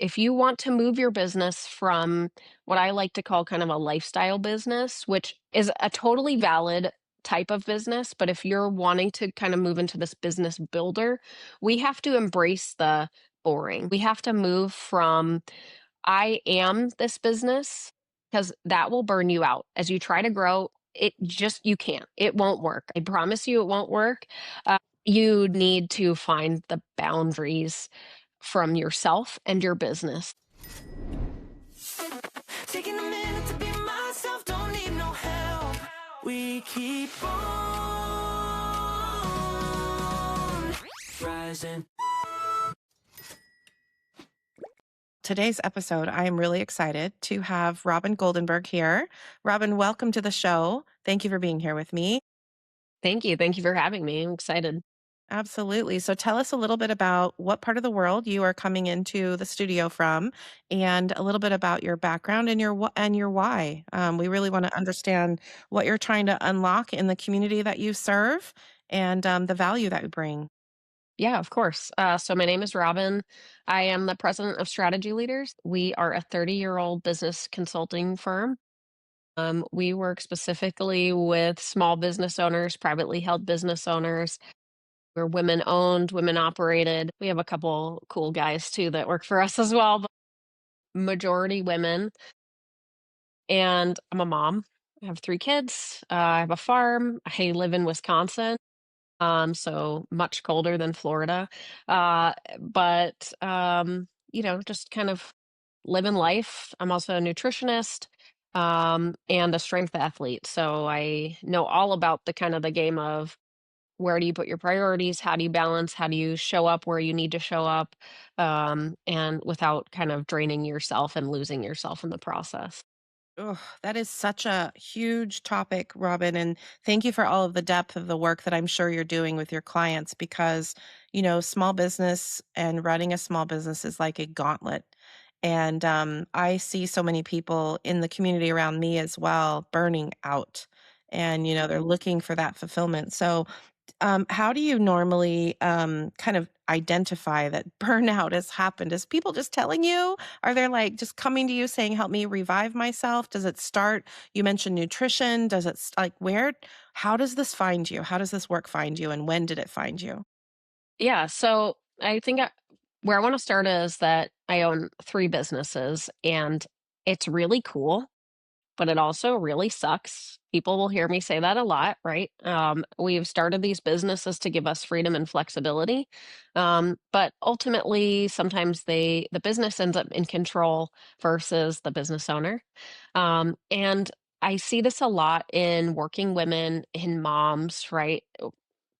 If you want to move your business from what I like to call kind of a lifestyle business, which is a totally valid type of business, but if you're wanting to kind of move into this business builder, we have to embrace the boring. We have to move from I am this business because that will burn you out as you try to grow. You can't. It won't work. I promise you, it won't work. You need to find the boundaries from yourself and your business. Taking a minute to be myself, don't need no help. We keep on rising. Today's episode, I am really excited to have Robyn Goldenberg here. Robyn, welcome to the show. Thank you for being here with me. Thank you. Thank you for having me. I'm excited. Absolutely. So tell us a little bit about what part of the world you are coming into the studio from, and a little bit about your background and your why. We really want to understand what you're trying to unlock in the community that you serve, and the value that you bring. Yeah, of course. So my name is Robyn. I am the president of Strategy Leaders. We are a 30-year-old business consulting firm. We work specifically with small business owners, privately held business owners. We're women owned, women operated. We have a couple cool guys too that work for us as well, but majority women. And I'm a mom. I have 3 kids. I have a farm. I live in Wisconsin. So much colder than Florida. But just kind of living life. I'm also a nutritionist, and a strength athlete. So I know all about the kind of the game of where do you put your priorities? How do you balance? How do you show up where you need to show up? And without kind of draining yourself and losing yourself in the process. Oh, that is such a huge topic, Robyn. And thank you for all of the depth of the work that I'm sure you're doing with your clients because, small business and running a small business is like a gauntlet. And I see so many people in the community around me as well burning out. And, they're looking for that fulfillment. So, how do you normally kind of identify that burnout has happened? Is people just telling you? Are they like just coming to you saying, "Help me revive myself"? Does it start? You mentioned nutrition. Does it like where? How does this find you? How does this work find you? And when did it find you? Yeah. So I think where I want to start is that I own 3 businesses, and it's really cool, but it also really sucks. People will hear me say that a lot, right? We've started these businesses to give us freedom and flexibility, but ultimately, sometimes the business ends up in control versus the business owner. And I see this a lot in working women, in moms, right?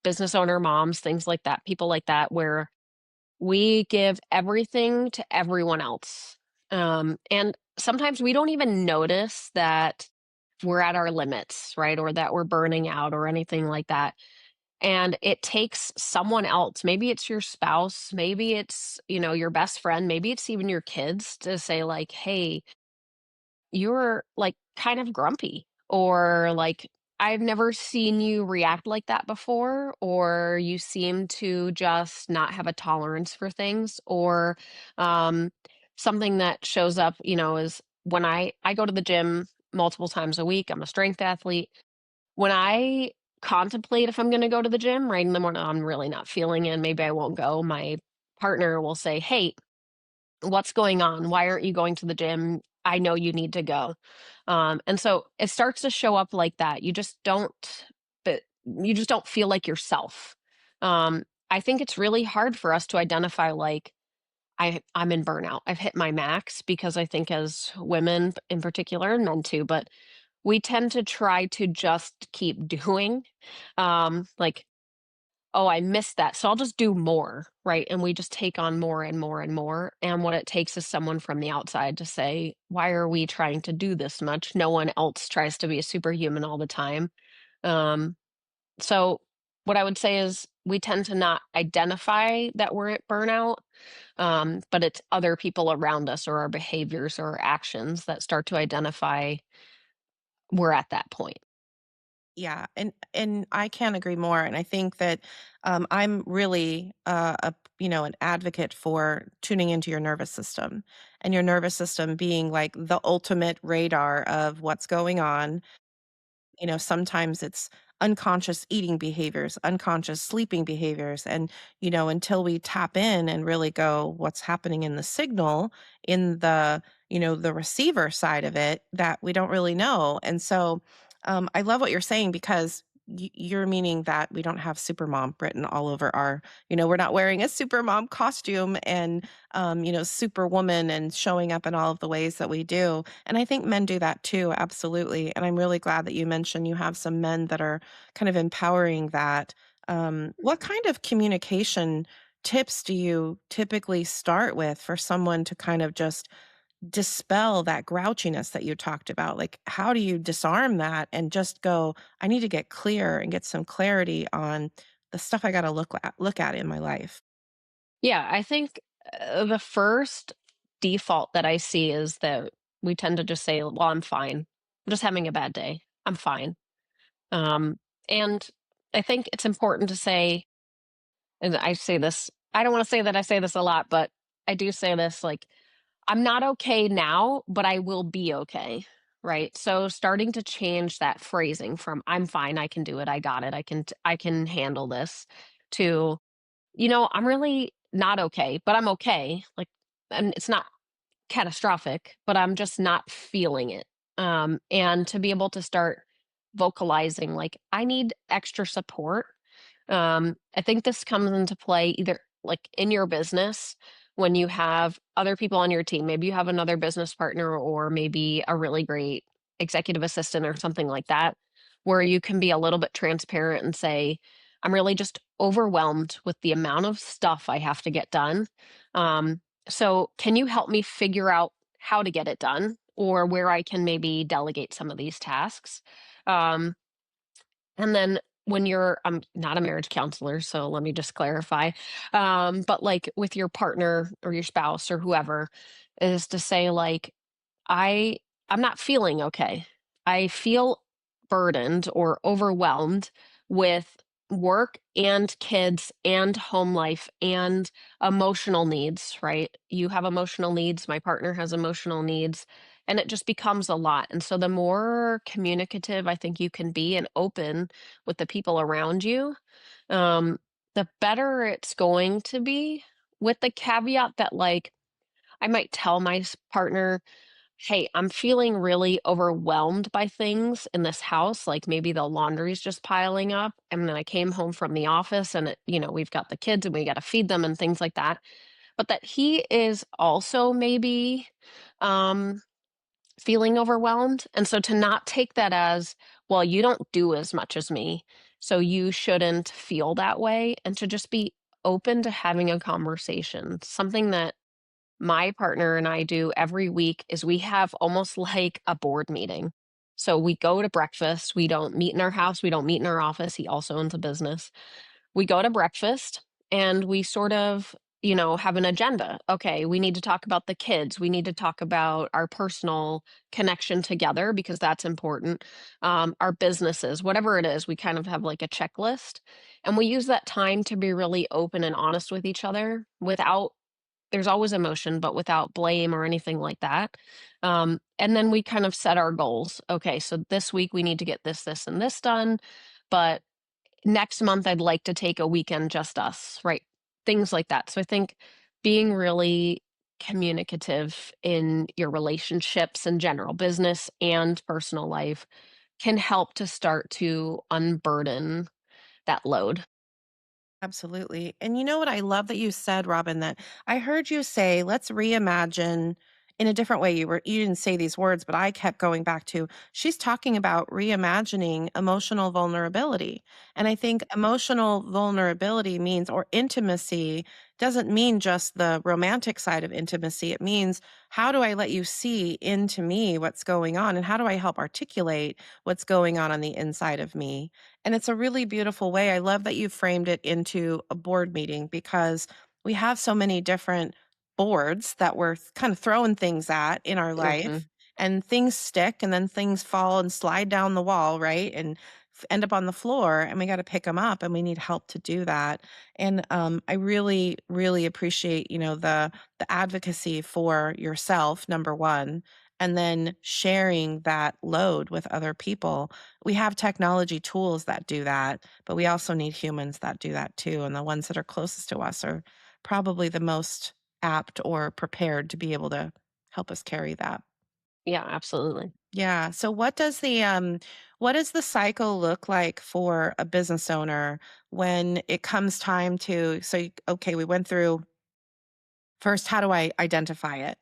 Business owner moms, things like that, people like that, where we give everything to everyone else. And sometimes we don't even notice that we're at our limits, right? Or that we're burning out or anything like that. And it takes someone else, maybe it's your spouse, maybe it's, your best friend, maybe it's even your kids to say, like, hey, you're like kind of grumpy, or like, I've never seen you react like that before, or you seem to just not have a tolerance for things, or um, something that shows up, is when I go to the gym multiple times a week. I'm a strength athlete. When I contemplate if I'm going to go to the gym right in the morning, I'm really not feeling it. Maybe I won't go. My partner will say, "Hey, what's going on? Why aren't you going to the gym? I know you need to go." And so it starts to show up like that. But you just don't feel like yourself. I think it's really hard for us to identify, like, I'm in burnout. I've hit my max, because I think as women in particular, and men too, but we tend to try to just keep doing. Like, oh, I missed that. So I'll just do more, right? And we just take on more and more and more. And what it takes is someone from the outside to say, why are we trying to do this much? No one else tries to be a superhuman all the time. Um, so what I would say is we tend to not identify that we're at burnout, but it's other people around us, or our behaviors or our actions, that start to identify we're at that point. Yeah, and I can't agree more. And I think that I'm really an advocate for tuning into your nervous system, and your nervous system being like the ultimate radar of what's going on. Sometimes it's unconscious eating behaviors, unconscious sleeping behaviors. And, until we tap in and really go, what's happening in the signal in the receiver side of it, that we don't really know. And so I love what you're saying, because you're meaning that we don't have supermom written all over we're not wearing a supermom costume and, superwoman and showing up in all of the ways that we do. And I think men do that too, absolutely. And I'm really glad that you mentioned you have some men that are kind of empowering that. What kind of communication tips do you typically start with for someone to kind of just dispel that grouchiness that you talked about? Like, how do you disarm that and just go, I need to get clear and get some clarity on the stuff I got to look at in my life? Yeah, I think the first default that I see is that we tend to just say, well, I'm fine. I'm just having a bad day. I'm fine. Um, and I think it's important to say, and I say this, I don't want to say that I say this a lot, but I do say this, like, I'm not okay now, but I will be okay. Right. So starting to change that phrasing from I'm fine, I can do it, I got it, I can handle this, to, I'm really not okay, but I'm okay. Like, and it's not catastrophic, but I'm just not feeling it. And to be able to start vocalizing, like, I need extra support. I think this comes into play either like in your business when you have other people on your team. Maybe you have another business partner or maybe a really great executive assistant or something like that, where you can be a little bit transparent and say, I'm really just overwhelmed with the amount of stuff I have to get done. So, can you help me figure out how to get it done or where I can maybe delegate some of these tasks? Um, and then when I'm not a marriage counselor, so let me just clarify. But like with your partner or your spouse or whoever, is to say, like, I I'm not feeling okay. I feel burdened or overwhelmed with work and kids and home life and emotional needs, right? You have emotional needs, my partner has emotional needs, and it just becomes a lot. And so the more communicative I think you can be and open with the people around you, um, the better it's going to be, with the caveat that, like, I might tell my partner, hey, I'm feeling really overwhelmed by things in this house. Like, maybe the laundry's just piling up. And then I came home from the office and we've got the kids and we got to feed them and things like that. But that he is also maybe um, feeling overwhelmed. And so to not take that as, well, you don't do as much as me, so you shouldn't feel that way. And to just be open to having a conversation. Something that my partner and I do every week is we have almost like a board meeting. So we go to breakfast. We don't meet in our house. We don't meet in our office. He also owns a business. We go to breakfast and we sort of, have an agenda. Okay, we need to talk about the kids. We need to talk about our personal connection together because that's important. Our businesses, whatever it is, we kind of have like a checklist. And we use that time to be really open and honest with each other without, there's always emotion, but without blame or anything like that. And then we kind of set our goals. Okay, so this week we need to get this, this, and this done. But next month, I'd like to take a weekend just us, right? Things like that. So I think being really communicative in your relationships in general, business and personal life, can help to start to unburden that load. Absolutely. And you know what I love that you said, Robin, that I heard you say, let's reimagine in a different way. You didn't say these words, but I kept going back to, she's talking about reimagining emotional vulnerability. And I think emotional vulnerability means, or intimacy doesn't mean just the romantic side of intimacy. It means, how do I let you see into me what's going on, and how do I help articulate what's going on the inside of me? And it's a really beautiful way. I love that you framed it into a board meeting, because we have so many different boards that we're kind of throwing things at in our Hmm. life, and things stick and then things fall and slide down the wall, right? And end up on the floor and we got to pick them up and we need help to do that. And I really, really appreciate, the advocacy for yourself, number one, and then sharing that load with other people. We have technology tools that do that, but we also need humans that do that too. And the ones that are closest to us are probably the most apt or prepared to be able to help us carry that. Yeah, absolutely. Yeah. So what does the cycle look like for a business owner when it comes time to okay, we went through first, how do I identify it?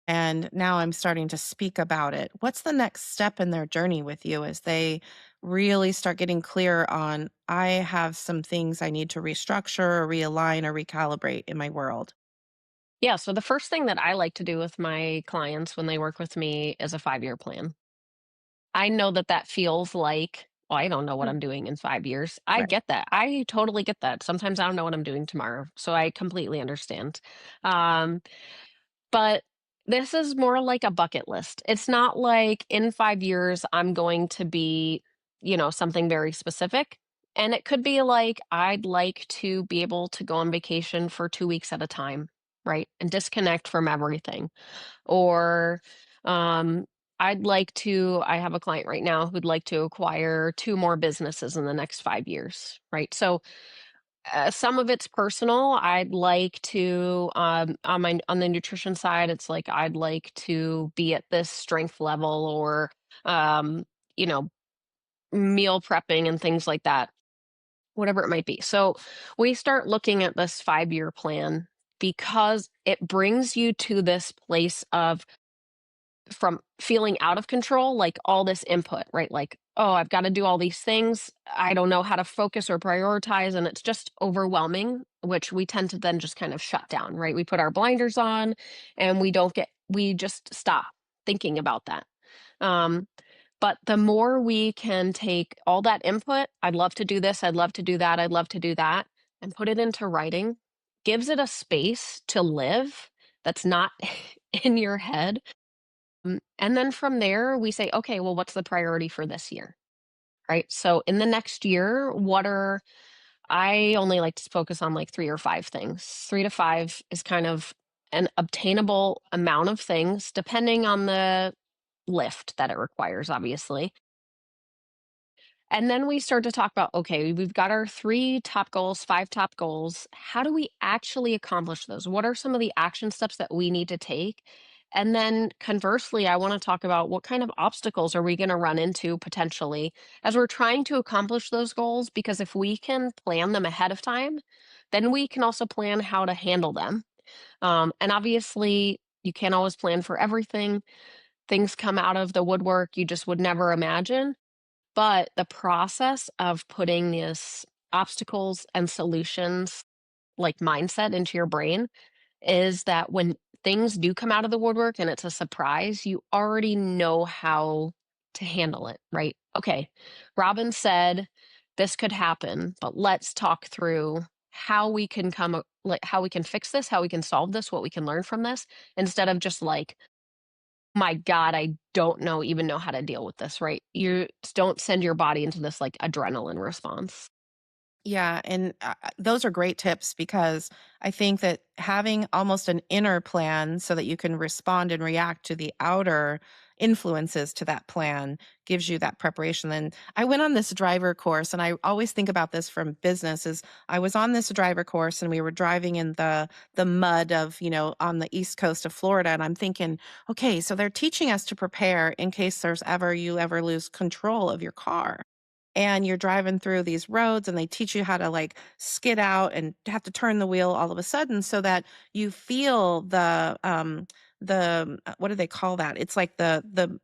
And now I'm starting to speak about it. What's the next step in their journey with you as they really start getting clear on, I have some things I need to restructure or realign or recalibrate in my world? Yeah, so the first thing that I like to do with my clients when they work with me is a 5-year plan. I know that that feels like, well, I don't know what Mm. I'm doing in 5 years. I Right. get that. I totally get that. Sometimes I don't know what I'm doing tomorrow, so I completely understand. Um, but this is more like a bucket list. It's not like in 5 years I'm going to be, something very specific. And it could be like I'd like to be able to go on vacation for 2 weeks at a time, right? And disconnect from everything. Or um I have a client right now who'd like to acquire 2 more businesses in the next 5 years, right? So some of it's personal. I'd like to on the nutrition side, it's like I'd like to be at this strength level, or um you know meal prepping and things like that, whatever it might be. So we start looking at this 5-year plan because it brings you to this place of, from feeling out of control, like all this input, right? Like, oh, I've got to do all these things. I don't know how to focus or prioritize. And it's just overwhelming, which we tend to then just kind of shut down, right? We put our blinders on and we just stop thinking about that. Um, but the more we can take all that input, I'd love to do this, I'd love to do that, I'd love to do that, and put it into writing, gives it a space to live that's not in your head. And then from there, we say, okay, well, what's the priority for this year? Right. So in the next year, I only like to focus on like 3 or 5 things. 3 to 5 is kind of an obtainable amount of things, depending on the lift that it requires, obviously. And then we start to talk about, okay, we've got our 3 top goals, 5 top goals. How do we actually accomplish those? What are some of the action steps that we need to take? And then conversely, I want to talk about what kind of obstacles are we going to run into potentially as we're trying to accomplish those goals? Because if we can plan them ahead of time, then we can also plan how to handle them. And obviously, you can't always plan for everything. Things come out of the woodwork you just would never imagine, but the process of putting these obstacles and solutions, like mindset, into your brain is that when things do come out of the woodwork and it's a surprise, you already know how to handle it, right? Okay, Robin said this could happen, but let's talk through how we can how we can fix this, how we can solve this, what we can learn from this, instead of just like, my God, I don't even know how to deal with this, right? You don't send your body into this like adrenaline response. Yeah, and those are great tips because I think that having almost an inner plan so that you can respond and react to the outer influences to that plan gives you that preparation. And I went on this driver course, and I always think about this from business. Is I was on this driver course, and we were driving in the mud of, on the east coast of Florida, and I'm thinking, okay, so they're teaching us to prepare in case you ever lose control of your car, and you're driving through these roads and they teach you how to like skid out and have to turn the wheel all of a sudden so that you feel what do they call that? It's like the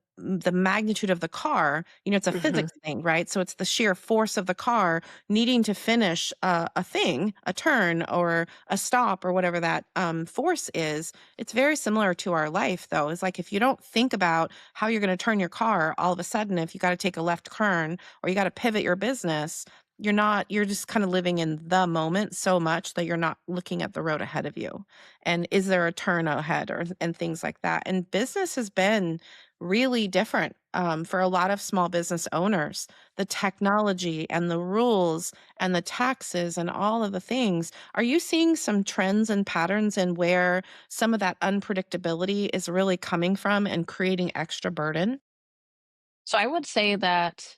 magnitude of the car. It's a Mhm. physics thing, right? So it's the sheer force of the car needing to finish a thing, a turn or a stop or whatever that force is. It's very similar to our life, though. It's like if you don't think about how you're going to turn your car, all of a sudden, if you got to take a left turn or you got to pivot your business, you're just kind of living in the moment so much that you're not looking at the road ahead of you. And is there a turn ahead or and things like that. And business has been really different for a lot of small business owners. The technology and the rules and the taxes and all of the things. Are you seeing some trends and patterns in where some of that unpredictability is really coming from and creating extra burden? So I would say that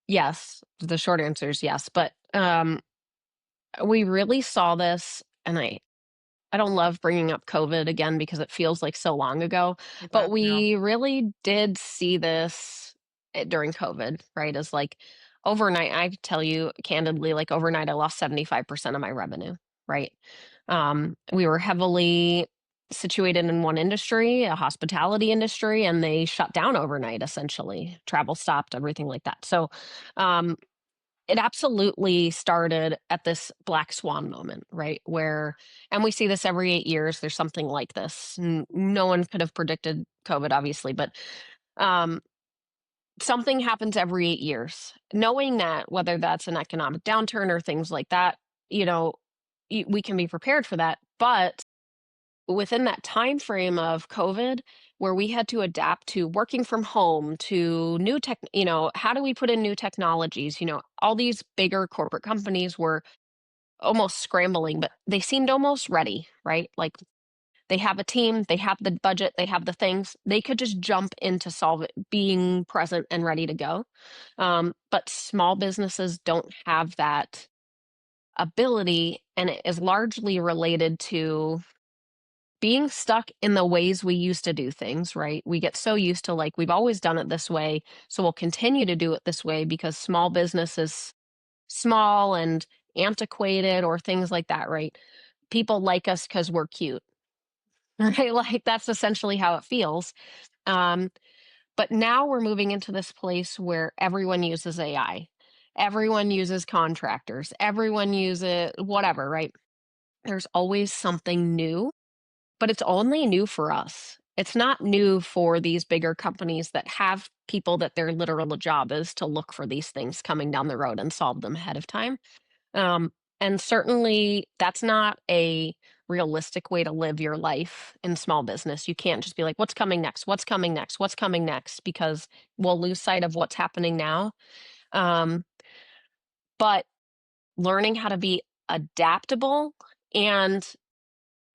yes, the short answer is yes, but we really saw this, and I don't love bringing up COVID again because it feels like so long ago, It but does now. we really did see this during COVID, right? As like overnight, I tell you candidly, like overnight, I lost 75% of my revenue, right? We were heavily situated in one industry, a hospitality industry, and they shut down overnight essentially. Travel stopped, everything like that. So, um, it absolutely started at this black swan moment, right? Where, and we see this every 8 years, there's something like this. No one could have predicted COVID, obviously, but um, something happens every 8 years. Knowing that, whether that's an economic downturn or things like that, you know, we can be prepared for that. But within that time frame of COVID, where we had to adapt to working from home, to new tech, how do we put in new technologies? All these bigger corporate companies were almost scrambling, but they seemed almost ready, right? Like they have a team, they have the budget, they have the things. They could just jump into solve it, being present and ready to go. But small businesses don't have that ability, and it is largely related to being stuck in the ways we used to do things, right? We get so used to like, we've always done it this way. So we'll continue to do it this way because small business is small and antiquated or things like that, right? People like us because we're cute, right? Like that's essentially how it feels. Um, but now we're moving into this place where everyone uses AI, everyone uses contractors, everyone uses whatever, right? There's always something new, but it's only new for us. It's not new for these bigger companies that have people that their literal job is to look for these things coming down the road and solve them ahead of time. Um, and certainly that's not a realistic way to live your life in small business. You can't just be like, what's coming next? What's coming next? What's coming next? Because we'll lose sight of what's happening now. Um, but learning how to be adaptable and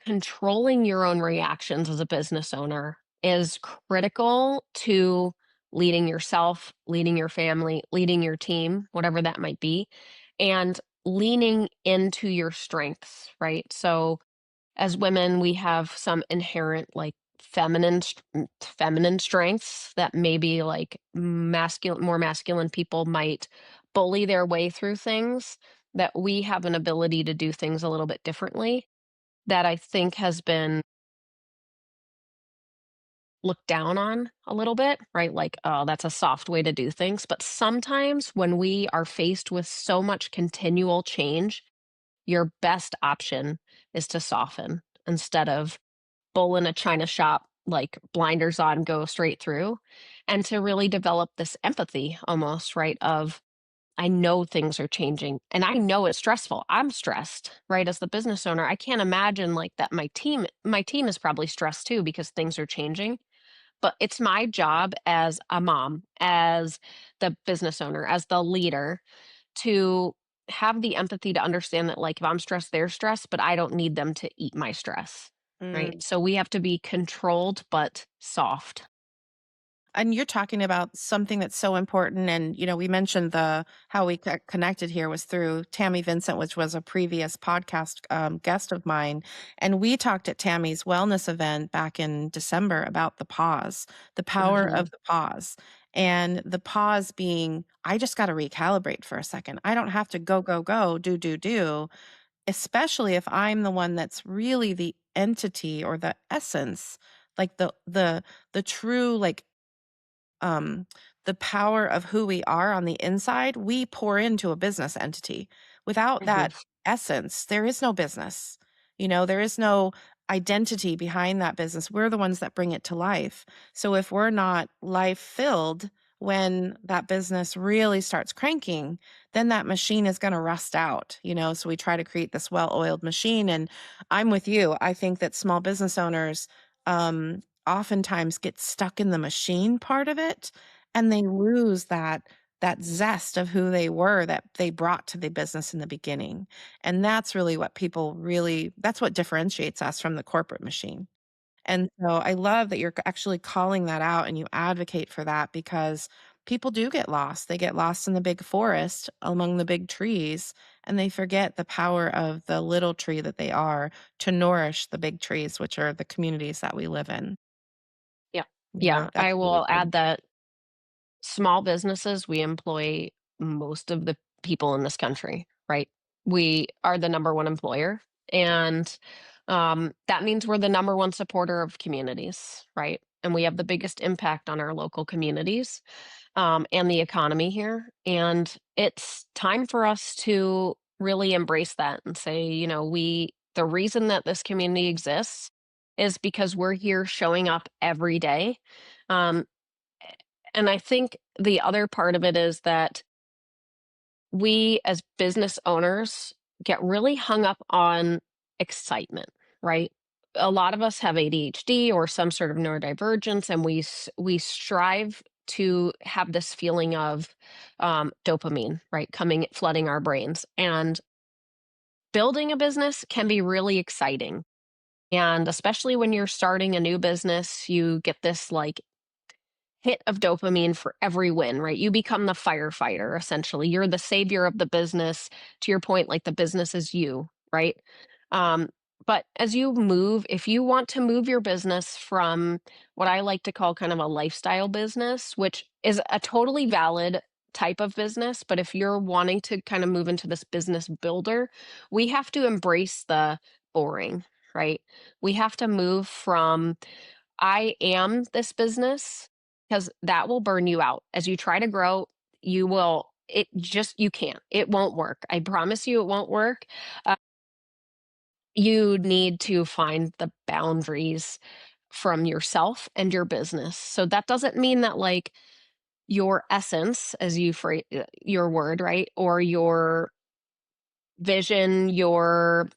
controlling your own reactions as a business owner is critical to leading yourself, leading your family, leading your team, whatever that might be, and leaning into your strengths, right? So as women, we have some inherent like feminine strengths that maybe like more masculine people might bully their way through things, that we have an ability to do things a little bit differently that I think has been looked down on a little bit, right? Like, oh, that's a soft way to do things. But sometimes when we are faced with so much continual change, your best option is to soften instead of bull in a china shop, like blinders on, go straight through, and to really develop this empathy almost, right? Of I know things are changing and I know it's stressful. I'm stressed, right? As the business owner, I can't imagine like that my team is probably stressed too because things are changing. But it's my job as a mom, as the business owner, as the leader to have the empathy to understand that like if I'm stressed, they're stressed, but I don't need them to eat my stress. Right? Mm. So we have to be controlled but soft. And you're talking about something that's so important. And, we mentioned the how we connected here was through Tammy Vincent, which was a previous podcast guest of mine. And we talked at Tammy's wellness event back in December about the pause, the power Mhm. of the pause. And the pause being, I just got to recalibrate for a second. I don't have to go, go, go, do, especially if I'm the one that's really the entity or the essence, like the true like um, the power of who we are on the inside, we pour into a business entity. Without Mhm. that essence, there is no business. There is no identity behind that business. We're the ones that bring it to life. So if we're not life filled when that business really starts cranking, then that machine is going to rust out, so we try to create this well-oiled machine. And I'm with you. I think that small business owners oftentimes get stuck in the machine part of it, and they lose that zest of who they were, that they brought to the business in the beginning. And that's really what people really that's what differentiates us from the corporate machine. And so I love that you're actually calling that out and you advocate for that, because people do get lost. They get lost in the big forest among the big trees, and they forget the power of the little tree that they are to nourish the big trees, which are the communities that we live in. Yeah. Yeah, Yeah, that's I really will good. add that small businesses, we employ most of the people in this country, right? We are the number one employer. And that means we're the number one supporter of communities, right? And we have the biggest impact on our local communities and the economy here. And it's time for us to really embrace that and say, the reason that this community exists is because we're here showing up every day. Um, and I think the other part of it is that we as business owners get really hung up on excitement, right? A lot of us have ADHD or some sort of neurodivergence, and we strive to have this feeling of dopamine, right, coming flooding our brains. And building a business can be really exciting, and especially when you're starting a new business, you get this like hit of dopamine for every win, right? You become the firefighter essentially. You're the savior of the business. To your point, like the business is you, right? Um, but as you move, if you want to move your business from what I like to call kind of a lifestyle business, which is a totally valid type of business, but if you're wanting to kind of move into this business builder, we have to embrace the boring, right? We have to move from I am this business, because that will burn you out. As you try to grow, you can't. It won't work. I promise you it won't work. Uh, you need to find the boundaries from yourself and your business. So that doesn't mean that like your essence, as you phrase your word, right? Or your vision, your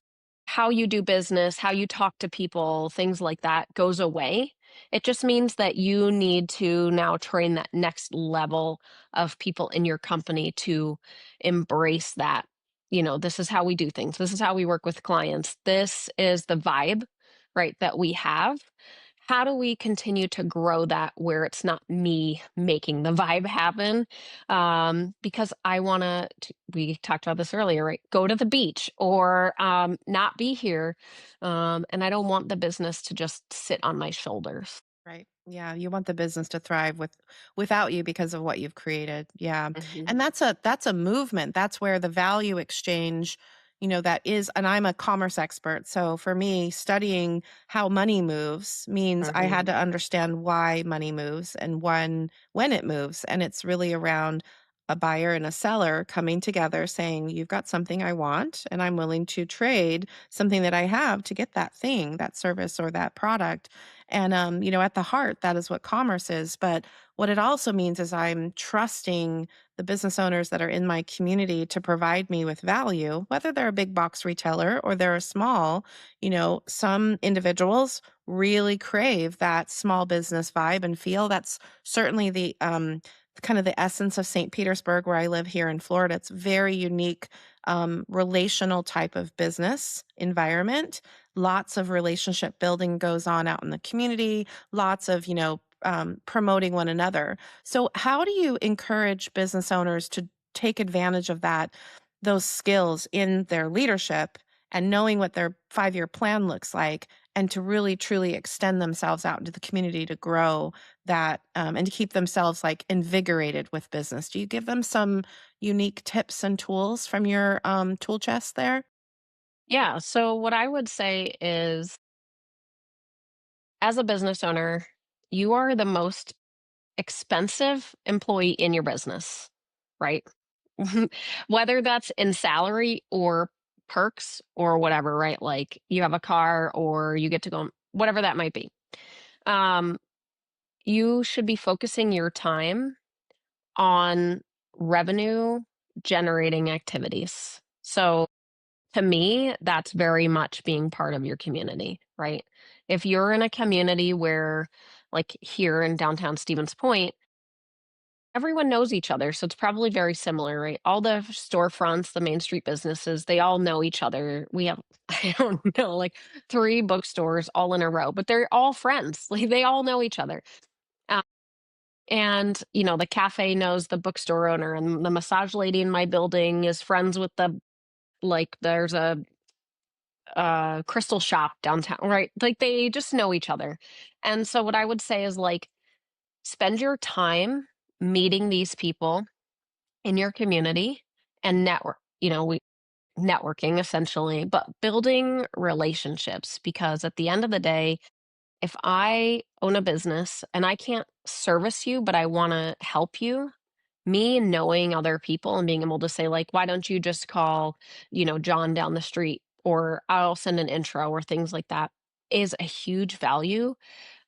how you do business, how you talk to people, things like that goes away. It just means that you need to now train that next level of people in your company to embrace that. This is how we do things. This is how we work with clients. This is the vibe, right, that we have. How do we continue to grow that where it's not me making the vibe happen? Because I want to, we talked about this earlier, right? Go to the beach or not be here. And I don't want the business to just sit on my shoulders. Right. Yeah, you want the business to thrive without you because of what you've created. Yeah. Mhm. And that's a movement. That's where the value exchange, that is, and I'm a commerce expert. So for me, studying how money moves means I had Mhm. to understand why money moves and when it moves. And it's really around a buyer and a seller coming together saying, you've got something I want, and I'm willing to trade something that I have to get that thing, that service or that product. And, at the heart, that is what commerce is. But what it also means is I'm trusting the business owners that are in my community to provide me with value, whether they're a big box retailer or they're a small. Some individuals really crave that small business vibe and feel. That's certainly the kind of the essence of St. Petersburg, where I live here in Florida. It's very unique, relational type of business environment. Lots of relationship building goes on out in the community, lots of, promoting one another. So, how do you encourage business owners to take advantage of those skills in their leadership and knowing what their 5-year plan looks like, and to really truly extend themselves out into the community to grow that, and to keep themselves like invigorated with business? Do you give them some unique tips and tools from your tool chest there? Yeah. So, what I would say is, as a business owner, you are the most expensive employee in your business, right? Whether that's in salary or perks or whatever, right? Like you have a car or you get to go, whatever that might be. Um, you should be focusing your time on revenue generating activities. So to me, that's very much being part of your community, right? If you're in a community where, like here in downtown Stevens Point, everyone knows each other. So it's probably very similar, right? All the storefronts, the Main Street businesses, they all know each other. We have, I don't know, like three bookstores all in a row, but they're all friends. Like they all know each other. Uh, and, the cafe knows the bookstore owner, and the massage lady in my building is friends with there's a crystal shop downtown, right? Like they just know each other. And so what I would say is like spend your time meeting these people in your community and network, we networking essentially, but building relationships, because at the end of the day, if I own a business and I can't service you, but I want to help you, me knowing other people and being able to say like, why don't you just call, John down the street, or I'll send an intro or things like that, is a huge value.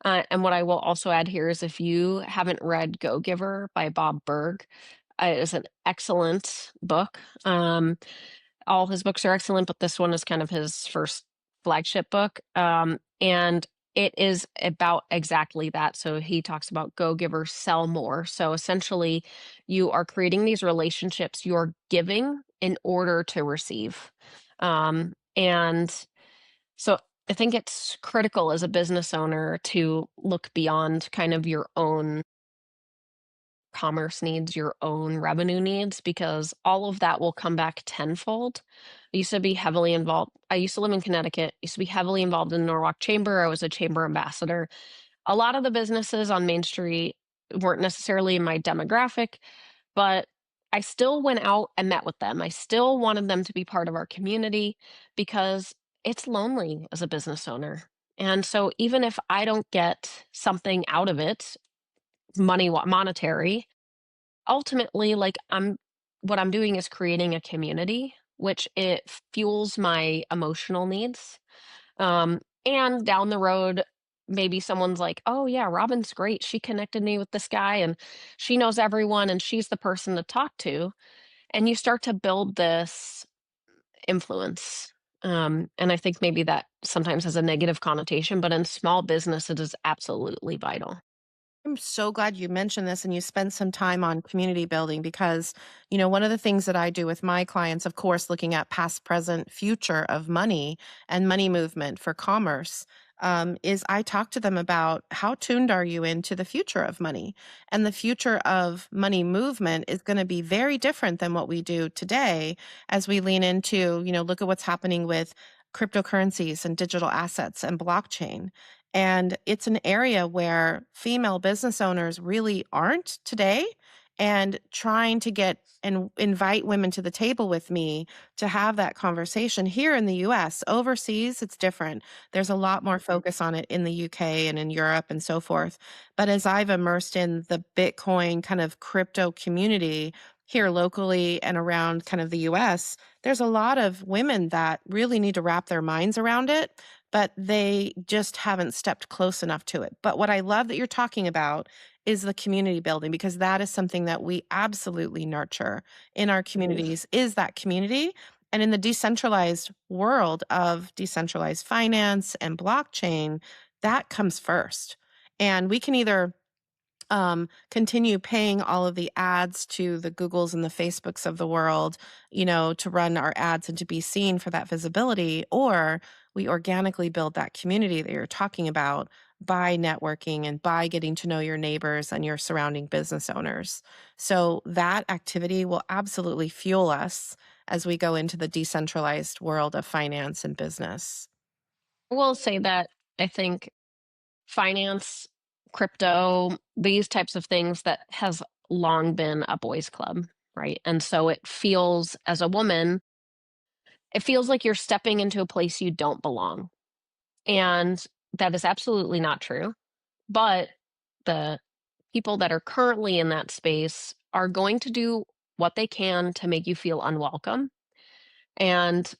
And what I will also add here is if you haven't read Go Giver by Bob Berg, it is an excellent book. All his books are excellent, but this one is kind of his first flagship book. And it is about exactly that. So he talks about go giver, sell more. So essentially, you are creating these relationships, you're giving in order to receive. And so I think it's critical as a business owner to look beyond kind of your own commerce needs, your own revenue needs, because all of that will come back tenfold. I used to be heavily involved. I used to live in Connecticut, used to be heavily involved in the Norwalk Chamber. I was a chamber ambassador. A lot of the businesses on Main Street weren't necessarily in my demographic, but I still went out and met with them. I still wanted them to be part of our community because it's lonely as a business owner. And so even if I don't get something out of it, monetary, ultimately, like, what I'm doing is creating a community, which it fuels my emotional needs. And down the road, maybe someone's like, "Oh yeah, Robin's great. She connected me with this guy and she knows everyone and she's the person to talk to." And you start to build this influence. And I think maybe that sometimes has a negative connotation, but in small business, it is absolutely vital. I'm so glad you mentioned this and you spent some time on community building because, one of the things that I do with my clients, of course, looking at past, present, future of money and money movement for commerce, is I talk to them about how tuned are you into the future of money? And the future of money movement is going to be very different than what we do today as we lean into, look at what's happening with cryptocurrencies and digital assets and blockchain. And it's an area where female business owners really aren't today. And trying to get and invite women to the table with me to have that conversation here in the US. Overseas, it's different. There's a lot more focus on it in the UK and in Europe and so forth. But as I've immersed in the Bitcoin kind of crypto community here locally and around kind of the US, there's a lot of women that really need to wrap their minds around it, but they just haven't stepped close enough to it. But what I love that you're talking about is the community building because that is something that we absolutely nurture in our communities is that community. And in the decentralized world of decentralized finance and blockchain, that comes first. And we can either continue paying all of the ads to the Googles and the Facebooks of the world, to run our ads and to be seen for that visibility, or we organically build that community that you're talking about by networking and by getting to know your neighbors and your surrounding business owners. So that activity will absolutely fuel us as we go into the decentralized world of finance and business. I will say that I think finance, crypto, these types of things that has long been a boys' club, right? And so it feels, as a woman, it feels like you're stepping into a place you don't belong. And that is absolutely not true. But the people that are currently in that space are going to do what they can to make you feel unwelcome. And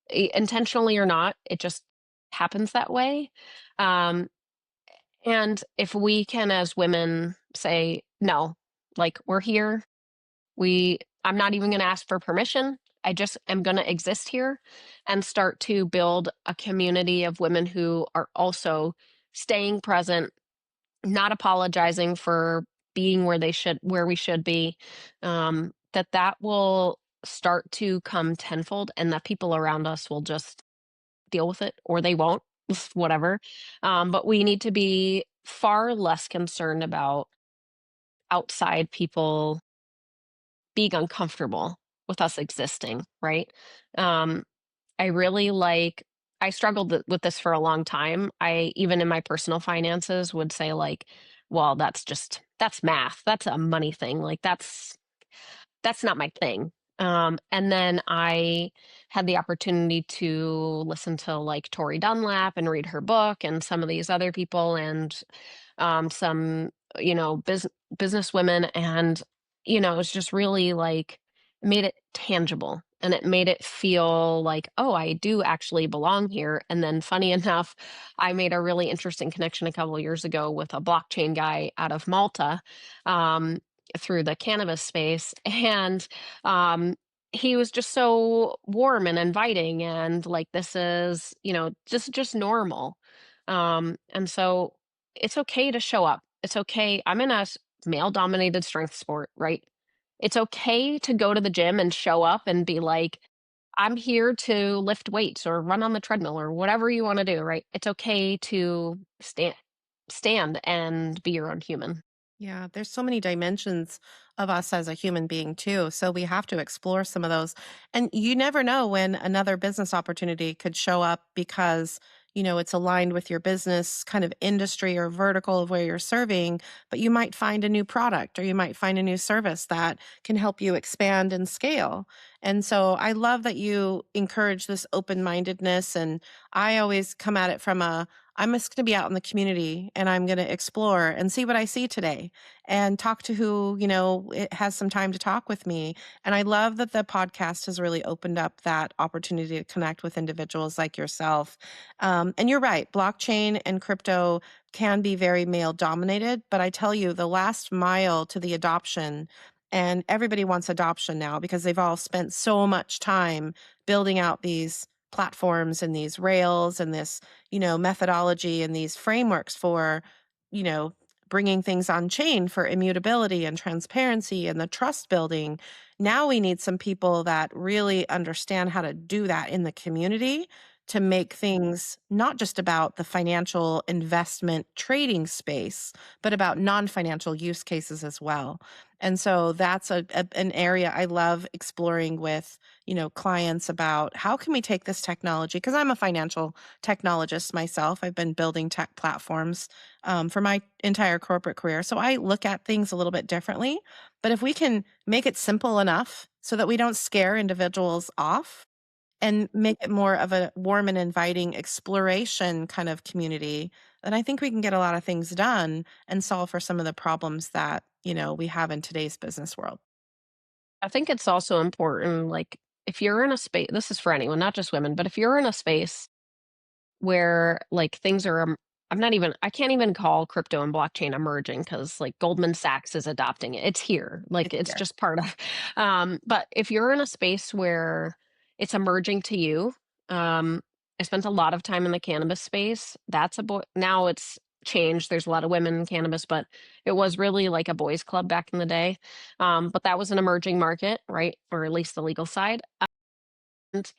intentionally or not, it just happens that way. Um, And if we can, as women, say, no, Like, we're here. I'm not even going to ask for permission. I just am going to exist here and start to build a community of women who are also staying present, not apologizing for being where we should be. That will start to come tenfold, and that people around us will just deal with it, or they won't, whatever. But we need to be far less concerned about outside people being uncomfortable with us existing, right? Um, I really like I struggled with this for a long time. I even in my personal finances would say like, well, that's math. That's a money thing. Like that's not my thing. And then I had the opportunity to listen to like Tori Dunlap and read her book and some of these other people and some business women, and it's just really like made it tangible, and it made it feel like, oh, I do actually belong here. And then funny enough, I made a really interesting connection a couple of years ago with a blockchain guy out of Malta, um, through the cannabis space, and um, he was just so warm and inviting, and like, this is just normal. And so it's okay to show up. It's okay. I'm in a male dominated strength sport, right? It's okay to go to the gym and show up and be like, I'm here to lift weights or run on the treadmill or whatever you want to do, right? It's okay to stand and be your own human. Yeah, there's so many dimensions of us as a human being too. So we have to explore some of those. And you never know when another business opportunity could show up because, it's aligned with your business kind of industry or vertical of where you're serving, but you might find a new product or you might find a new service that can help you expand and scale. And so I love that you encourage this open-mindedness, and I always come at it from I'm just going to be out in the community and I'm going to explore and see what I see today and talk to who, it has some time to talk with me. And I love that the podcast has really opened up that opportunity to connect with individuals like yourself. And you're right, blockchain and crypto can be very male dominated, but I tell you, the last mile to the adoption, and everybody wants adoption now because they've all spent so much time building out these platforms and these rails and this methodology and these frameworks for, you know, bringing things on chain for immutability and transparency and the trust building. Now we need some people that really understand how to do that in the community to make things not just about the financial investment trading space, but about non financial use cases as well. And so that's an area I love exploring with clients about how can we take this technology, because I'm a financial technologist myself. I've been building tech platforms for my entire corporate career. So I look at things a little bit differently. But if we can make it simple enough so that we don't scare individuals off and make it more of a warm and inviting exploration kind of community, then I think we can get a lot of things done and solve for some of the problems that, we have in today's business world. I think it's also important, like, if you're in a space, this is for anyone, not just women, but if you're in a space where like things are I can't even call crypto and blockchain emerging, because like Goldman Sachs is adopting it. It's here. Like, It's it's here. just part of but if you're in a space where it's emerging to you, I spent a lot of time in the cannabis space. That's a boy now it's changed. There's a lot of women in cannabis, but it was really like a boys club back in the day. But that was an emerging market, right? Or at least the legal side. And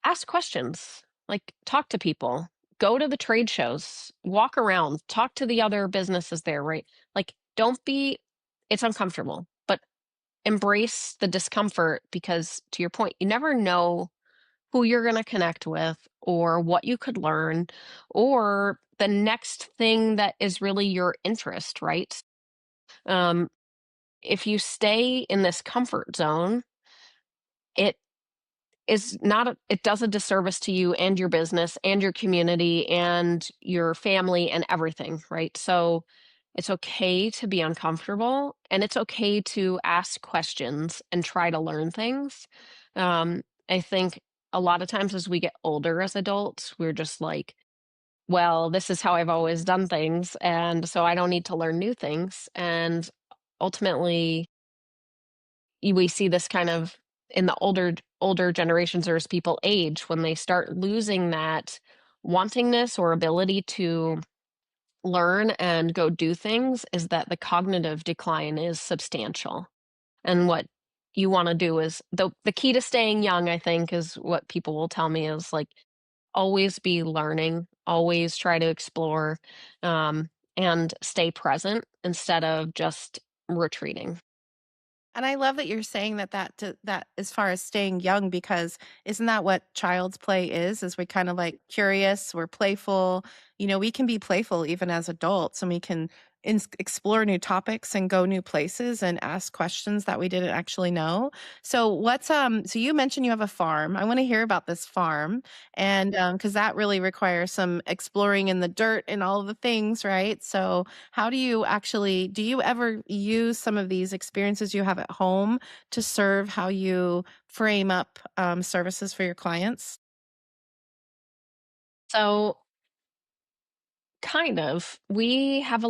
ask questions, like, talk to people, go to the trade shows, walk around, talk to the other businesses there, right? Like, don't be it's uncomfortable, but embrace the discomfort, because to your point, you never know who you're going to connect with or what you could learn or the next thing that is really your interest, right? Um, if you stay in this comfort zone, it it does a disservice to you and your business and your community and your family and everything, right? So it's okay to be uncomfortable, and it's okay to ask questions and try to learn things. I think a lot of times as we get older as adults, we're just like, well, this is how I've always done things, and so I don't need to learn new things. And ultimately, we see this kind of in the older generations or as people age when they start losing that wantingness or ability to learn and go do things is that the cognitive decline is substantial. And what you want to do is the key to staying young, I think, is what people will tell me is like always be learning, always try to explore, um, and stay present instead of just retreating. And I love that you're saying that as far as staying young, because isn't that what child's play is we kind of like curious, we're playful. You know, we can be playful even as adults, and we can explore new topics and go new places and ask questions that we didn't actually know. So so you mentioned you have a farm. I want to hear about this farm, and because that really requires some exploring in the dirt and all of the things, right? So how do you ever use some of these experiences you have at home to serve how you frame up, services for your clients? So, kind of. We have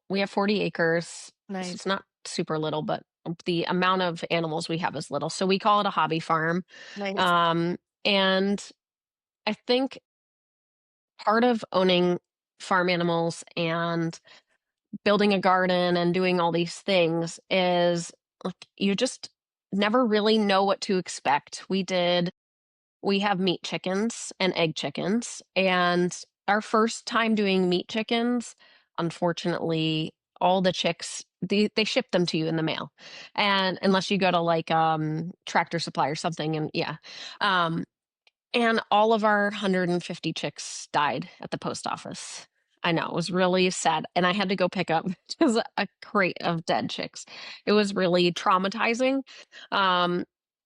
we have 40 acres. So it's Nice, not super little, but the amount of animals we have is little. So we call it a hobby farm. nice. Um, and I think part of owning farm animals and building a garden and doing all these things is like you just never really know what to expect. We have meat chickens and egg chickens, and our first time doing meat chickens, unfortunately, all the chicks they ship them to you in the mail. And unless you go to like Tractor Supply or something and yeah. Um and all of our 150 chicks died at the post office. I know, it was really sad, and I had to go pick up just a crate of dead chicks. It was really traumatizing,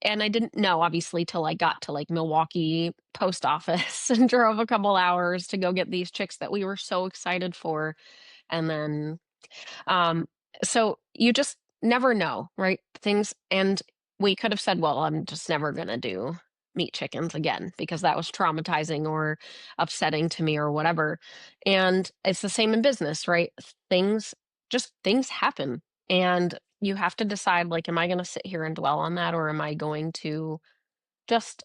and I didn't know, obviously, till I got to, like, Milwaukee post office and drove a couple hours to go get these chicks that we were so excited for, and then um, so you just never know, right? Things and we could have said, well, I'm just never going to do meat chickens again because that was traumatizing or upsetting to me or whatever. And it's the same in business, right? Things happen and you have to decide like am I going to sit here and dwell on that or am I going to just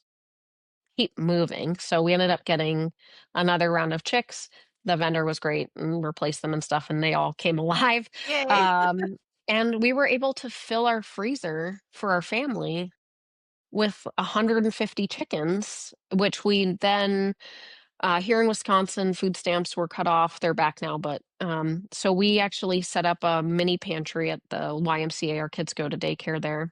keep moving. So we ended up getting another round of chicks. The vendor was great and replaced them and stuff, and they all came alive. Yay. Um, and we were able to fill our freezer for our family with 150 chickens, which we then here in Wisconsin, food stamps were cut off. They're back now, but so we actually set up a mini pantry at the YMCA. Our kids go to daycare there.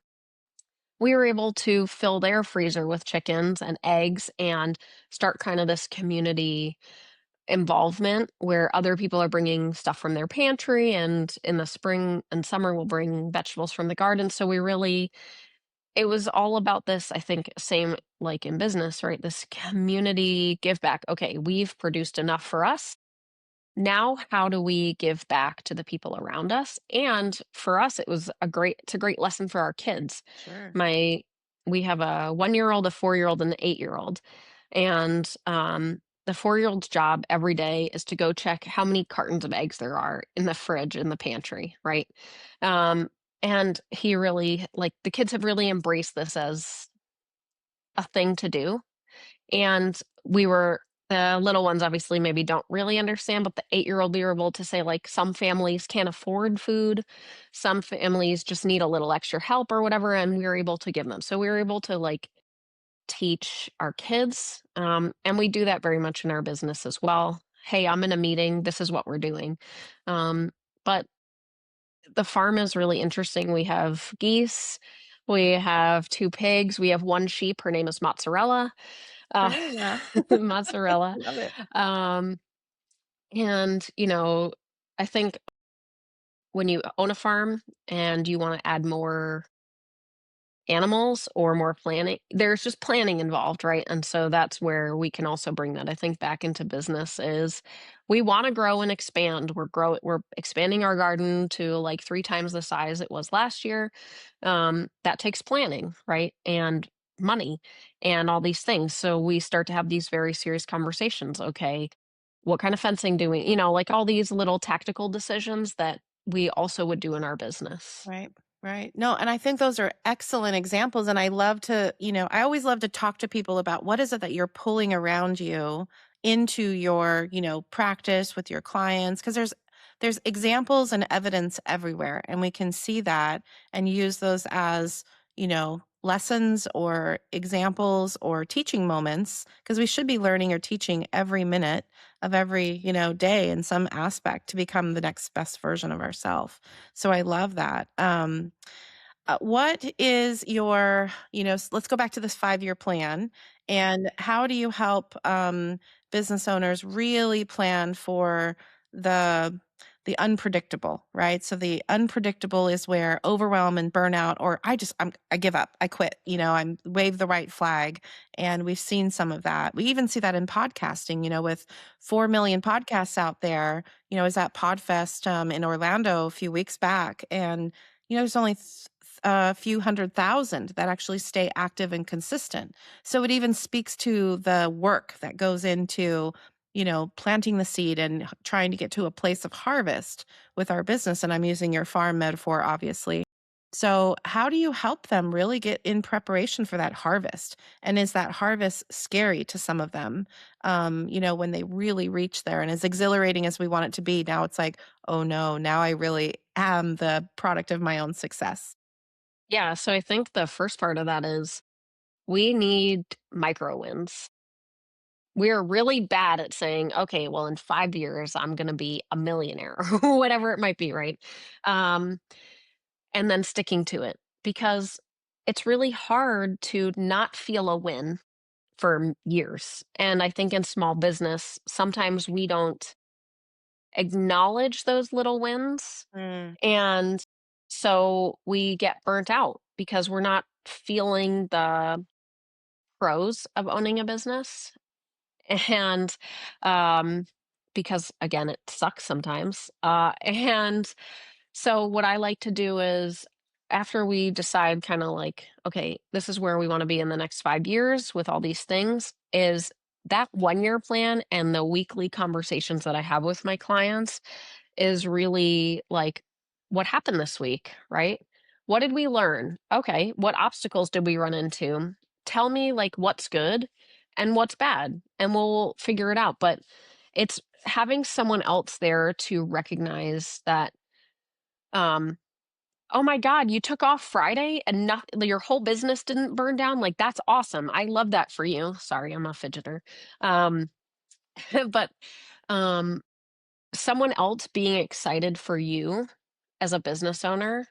We were able to fill their freezer with chickens and eggs and start kind of this community involvement where other people are bringing stuff from their pantry and in the spring and summer we'll bring vegetables from the garden. So we really it was all about this, I think, same like in business, right? This community give back. Okay, we've produced enough for us. Now, how do we give back to the people around us? And for us, it's a great lesson for our kids. Sure. My we have a 1-year old, a 4-year old, and an 8-year old. And the 4-year old's job every day is to go check how many cartons of eggs there are in the fridge in the pantry, right? Um, and he really like the kids have really embraced this as a thing to do and the little ones obviously maybe don't really understand, but the 8-year-old, we were able to say, like, some families can't afford food, some families just need a little extra help or whatever, and we were able to give them. So we were able to, like, teach our kids, and we do that very much in our business as well. "Hey, I'm in a meeting, this is what we're doing." But the farm is really interesting. We have geese, we have 2 pigs, we have 1 sheep, her name is Mozzarella. Uh, Sure, yeah. mozzarella. Love it. Um, and, I think when you own a farm and you wanna add more animals or more planning there's just planning involved, right? And so that's where we can also bring that, I think, back into business is we wanna grow and expand. We're expanding our garden to, like, 3 times the size it was last year. That takes planning, right? And money and all these things. So we start to have these very serious conversations. Okay, what kind of fencing do we like all these little tactical decisions that we also would do in our business. Right. Right. No, and I think those are excellent examples. And I love to, I always love to talk to people about what is it that you're pulling around you into your, practice with your clients. Because there's examples and evidence everywhere. And we can see that and use those as, lessons or examples or teaching moments. Because we should be learning or teaching every minute of every, day in some aspect to become the next best version of ourselves. So I love that. What is your, let's go back to this 5-year plan. And how do you help business owners really plan for the the unpredictable, right? So the unpredictable is where overwhelm and burnout, or I give up, I quit, I'm wave the right flag. And we've seen some of that. We even see that in podcasting, with 4 million podcasts out there. I was at Podfest in Orlando a few weeks back, and there's only a few 100,000 that actually stay active and consistent. So it even speaks to the work that goes into, planting the seed and trying to get to a place of harvest with our business. And I'm using your farm metaphor, obviously. So, how do you help them really get in preparation for that harvest? And is that harvest scary to some of them? When they really reach there, and as exhilarating as we want it to be, now it's like, oh no, now I really am the product of my own success. Yeah, so I think the first part of that is we need micro wins. We're really bad at saying, okay, well, in 5 years, I'm going to be a millionaire or whatever it might be, right? Um, and then sticking to it because it's really hard to not feel a win for years. And I think in small business, sometimes we don't acknowledge those little wins. Mm, And so we get burnt out because we're not feeling the pros of owning a business. And um, because again, it sucks sometimes. And so what I like to do is after we decide kind of like, okay, this is where we want to be in the next 5 years with all these things, is that 1 year plan and the weekly conversations that I have with my clients is really like, what happened this week, right? What did we learn? Okay, what obstacles did we run into? Tell me like what's good and what's bad, and we'll figure it out. But it's having someone else there to recognize that, um, oh my God, you took off Friday and not, your whole business didn't burn down. Like, that's awesome. I love that for you. Sorry, I'm a fidgeter. Um, but um, someone else being excited for you as a business owner,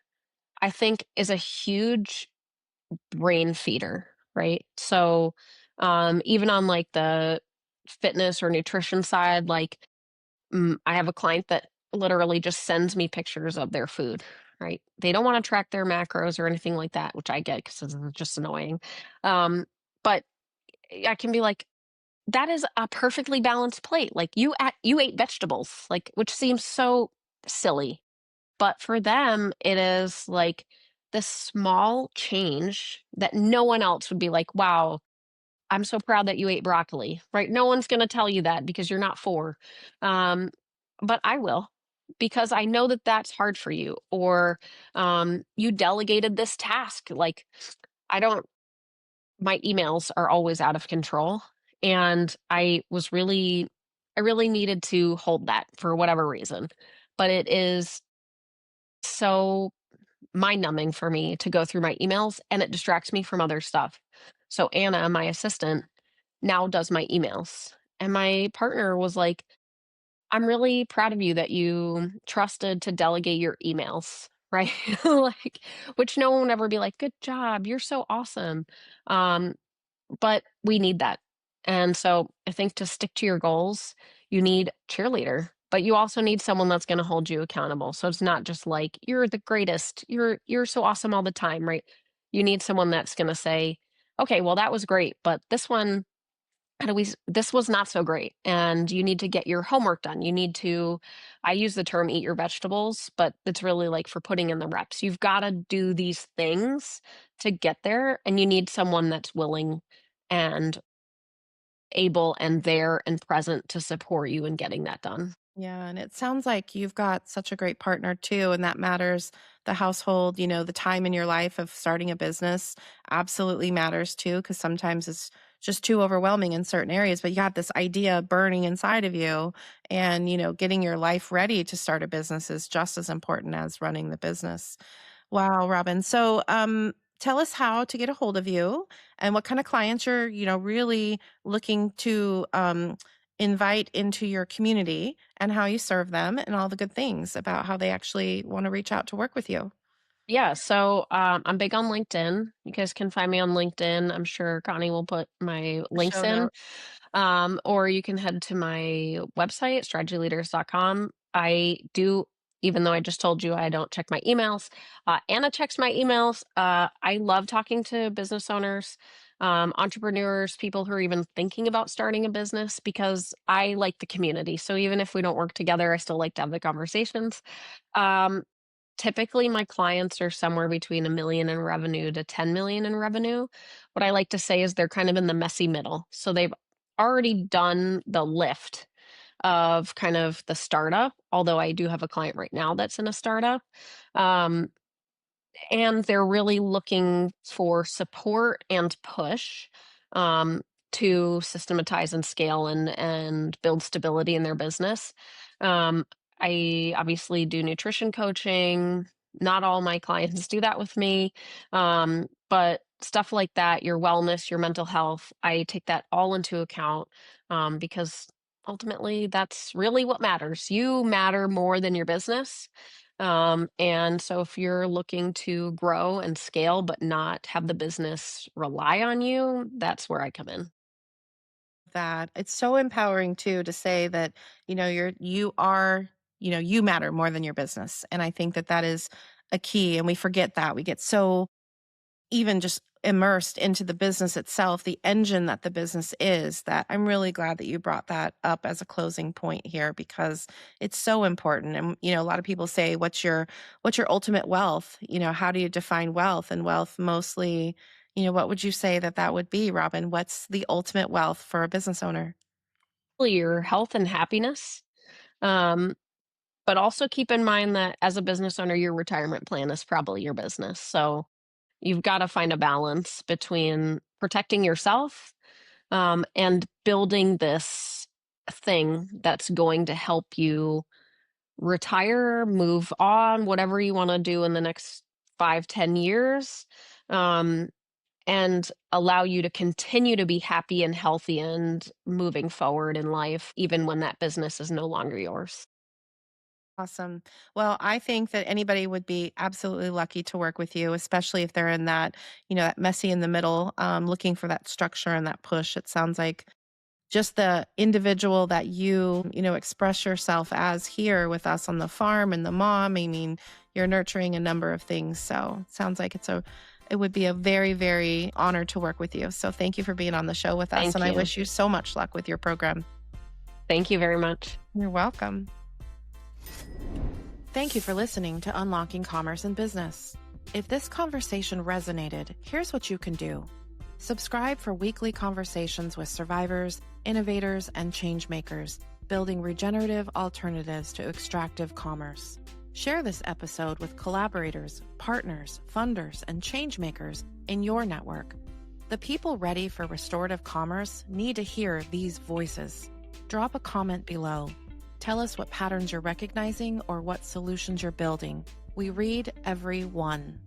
I think is a huge brain feeder, right? So, even on like the fitness or nutrition side, like I have a client that literally just sends me pictures of their food, right? They don't want to track their macros or anything like that, which I get because it's just annoying. But I can be like, that is a perfectly balanced plate. Like you ate vegetables, like which seems so silly, but for them, it is like this small change that no one else would be like, wow, I'm so proud that you ate broccoli, right? No one's going to tell you that because you're not 4. Um, but I will because I know that that's hard for you. Or you delegated this task. Like, I don't, my emails are always out of control. And I really needed to hold that for whatever reason. But it is so mind numbing for me to go through my emails and it distracts me from other stuff. So Anna, my assistant, now does my emails. And my partner was like, I'm really proud of you that you trusted to delegate your emails, right? Like, which no one would ever be like, good job, you're so awesome. Um, but we need that. And so I think to stick to your goals, you need cheerleader, but you also need someone that's going to hold you accountable. So it's not just like you're the greatest, you're so awesome all the time, right? You need someone that's going to say, "Okay, well that was great, but this one how do we this was not so great and you need to get your homework done. You need to I use the term eat your vegetables, but it's really like for putting in the reps. You've got to do these things to get there and you need someone that's willing and able and there and present to support you in getting that done. Yeah, and it sounds like you've got such a great partner too, and that matters. The household, the time in your life of starting a business absolutely matters too, because sometimes it's just too overwhelming in certain areas. But you got this idea burning inside of you, and getting your life ready to start a business is just as important as running the business. Wow, Robin. So, tell us how to get a hold of you and what kind of clients you're, really looking to invite into your community and how you serve them and all the good things about how they actually want to reach out to work with you. Yeah, so I'm big on LinkedIn. You guys can find me on LinkedIn. I'm sure Connie will put my links Show in. note. Or you can head to my website, strategyleaders.com. I do, even though I just told you I don't check my emails, Anna checks my emails. I love talking to business owners, entrepreneurs, people who are even thinking about starting a business because I like the community. So even if we don't work together, I still like to have the conversations. Um, Typically, my clients are somewhere between a million in revenue to 10 million in revenue. What I like to say is they're kind of in the messy middle. So they've already done the lift of kind of the startup, although I do have a client right now that's in a startup. Um, and they're really looking for support and push um, to systematize and scale and build stability in their business. Um, I obviously do nutrition coaching. Not all my clients do that with me, but stuff like that, your wellness, your mental health, I take that all into account because ultimately that's really what matters. You matter more than your business. And so if you're looking to grow and scale, but not have the business rely on you, that's where I come in. That it's so empowering too to say that you are you matter more than your business, and I think that that is a key, and we forget that we get so even just immersed into the business itself, the engine that the business is, that I'm really glad that you brought that up as a closing point here because it's so important. And a lot of people say, what's your ultimate wealth? How do you define wealth? And wealth mostly, what would you say that that would be, Robin? What's the ultimate wealth for a business owner? Really, your health and happiness. Um, but also keep in mind that as a business owner, your retirement plan is probably your business. So you've got to find a balance between protecting yourself and building this thing that's going to help you retire, move on, whatever you want to do in the next 5, 10 years, um, and allow you to continue to be happy and healthy and moving forward in life, even when that business is no longer yours. Awesome. Well, I think that anybody would be absolutely lucky to work with you, especially if they're in that messy in the middle, looking for that structure and that push. It sounds like just the individual that you express yourself as here with us on the farm and the mom. I mean, you're nurturing a number of things. So it sounds like it would be a very, very honor to work with you. So thank you for being on the show with us. And Thank I you. wish you so much luck with your program. Thank you very much. You're welcome. Thank you for listening to Unlocking Commerce and Business. If this conversation resonated, here's what you can do. Subscribe for weekly conversations with survivors, innovators, and changemakers, building regenerative alternatives to extractive commerce. Share this episode with collaborators, partners, funders, and changemakers in your network. The people ready for restorative commerce need to hear these voices. Drop a comment below. Tell us what patterns you're recognizing or what solutions you're building. We read every one.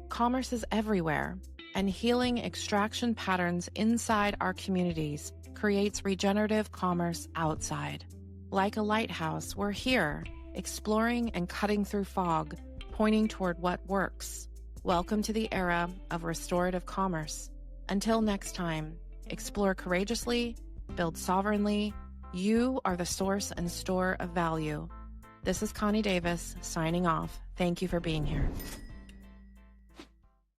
Commerce is everywhere, and healing extraction patterns inside our communities creates regenerative commerce outside. Like a lighthouse, we're here, exploring and cutting through fog, pointing toward what works. Welcome to the era of restorative commerce. Until next time, explore courageously, build sovereignly. You are the source and store of value. This is Connie Davis signing off. Thank you for being here.